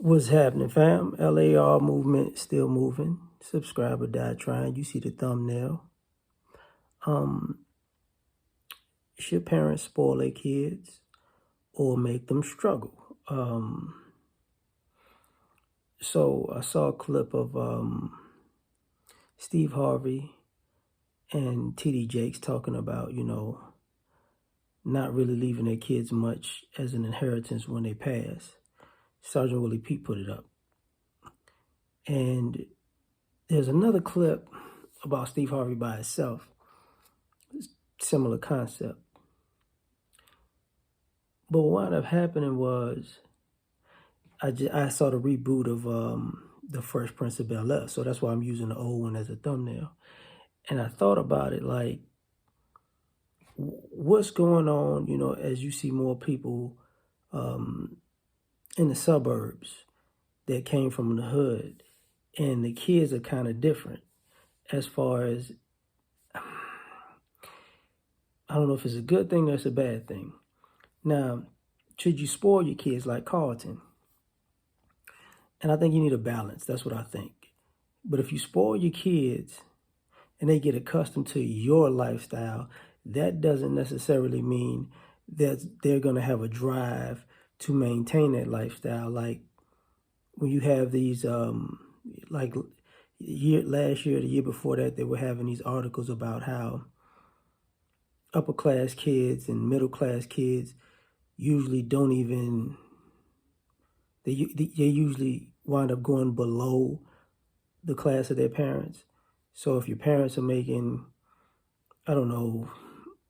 What's happening, fam? L.A.R movement still moving. Subscribe or die trying. You see the thumbnail. Um, should parents spoil their kids or make them struggle? So I saw a clip of Steve Harvey and T.D. Jakes talking about, not really leaving their kids much as an inheritance when they pass. Sergeant Willie Pete put it up. And there's another clip about Steve Harvey by itself. Similar concept. But what wound up happening was I saw the reboot of the Fresh Prince of Bel-Air. So that's why I'm using the old one as a thumbnail. And I thought about it like, what's going on, as you see more people in the suburbs that came from the hood, and the kids are kind of different as far as, I don't know if it's a good thing or it's a bad thing. Now, should you spoil your kids like Carlton? And I think you need a balance. That's what I think. But if you spoil your kids and they get accustomed to your lifestyle, that doesn't necessarily mean that they're going to have a drive to maintain that lifestyle. Like when you have these, last year, the year before that, they were having these articles about how upper class kids and middle class kids usually don't even, they usually wind up going below the class of their parents. So if your parents are making, I don't know,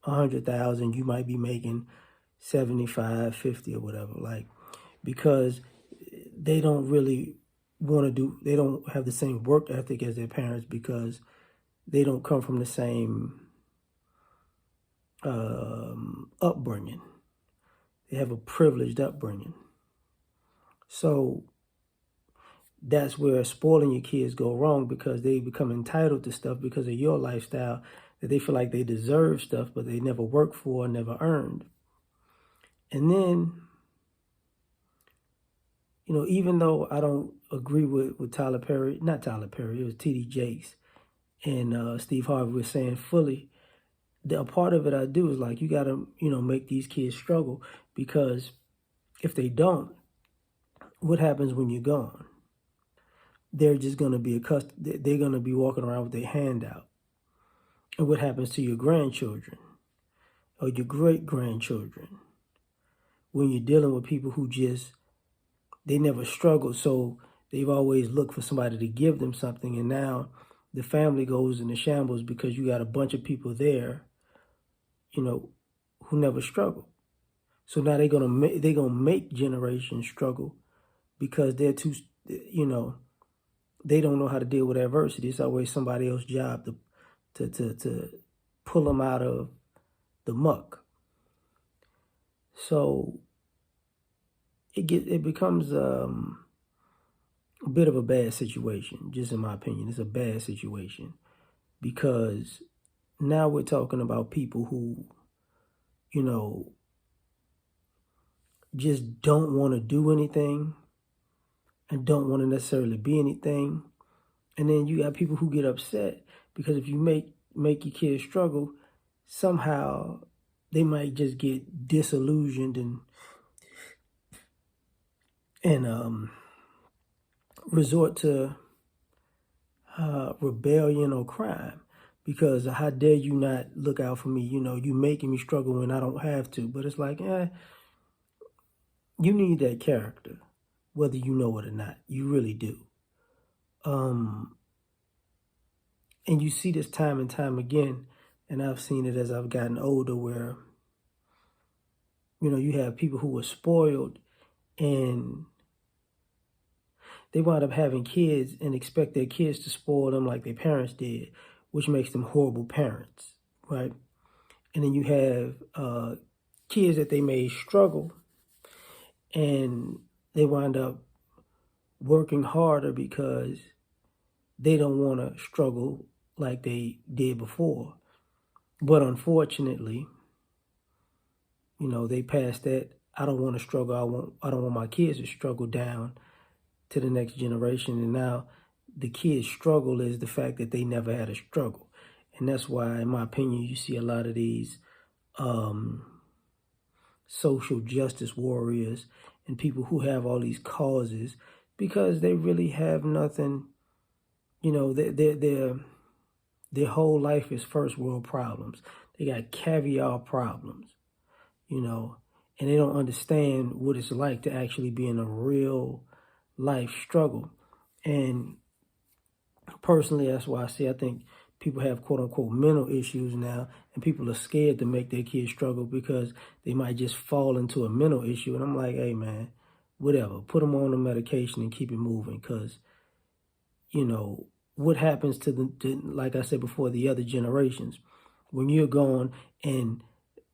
100,000, you might be making 75, 50 or whatever, like, because they don't really they don't have the same work ethic as their parents because they don't come from the same upbringing. They have a privileged upbringing. So that's where spoiling your kids go wrong, because they become entitled to stuff because of your lifestyle, that they feel like they deserve stuff, but they never worked for, never earned. And then, even though I don't agree with Tyler Perry, not Tyler Perry, it was T.D. Jakes and Steve Harvey was saying fully, a part of it I do is like, you got to, make these kids struggle, because if they don't, what happens when you're gone? They're just going to be they're going to be walking around with their hand out. And what happens to your grandchildren or your great-grandchildren when you're dealing with people who they never struggled, so they've always looked for somebody to give them something, and now the family goes into shambles because you got a bunch of people there, who never struggled. So now they're gonna make generations struggle because they're too, they don't know how to deal with adversity. It's always somebody else's job to pull them out of the muck. So it becomes a bit of a bad situation, just in my opinion. It's a bad situation because now we're talking about people who, just don't want to do anything and don't want to necessarily be anything. And then you got people who get upset because if you make your kids struggle, somehow they might just get disillusioned and resort to rebellion or crime, because how dare you not look out for me? You making me struggle when I don't have to. But it's like, you need that character, whether you know it or not. You really do. And you see this time and time again, and I've seen it as I've gotten older, where, you have people who were spoiled and they wind up having kids and expect their kids to spoil them like their parents did, which makes them horrible parents, right? And then you have kids that they may struggle and they wind up working harder because they don't want to struggle like they did before. But unfortunately, they passed that I don't want to struggle, I don't want my kids to struggle down to the next generation. And now the kids' struggle is the fact that they never had a struggle. And that's why, in my opinion, you see a lot of these social justice warriors and people who have all these causes, because they really have nothing. You know, their whole life is first world problems. They got caviar problems, you know, and they don't understand what it's like to actually be in a real life struggle. And personally, that's why I think people have quote unquote mental issues now, and people are scared to make their kids struggle because they might just fall into a mental issue. And I'm like, hey man, whatever, put them on the medication and keep it moving, because you know what happens like I said before, the other generations when you're gone, and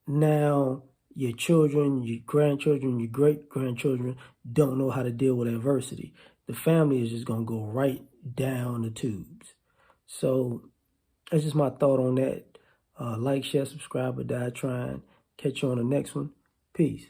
now your children, your grandchildren, your great grandchildren don't know how to deal with adversity. The family is just gonna go right down the tubes. So that's just my thought on that. Like, share, subscribe, or die trying. Catch you on the next one. Peace.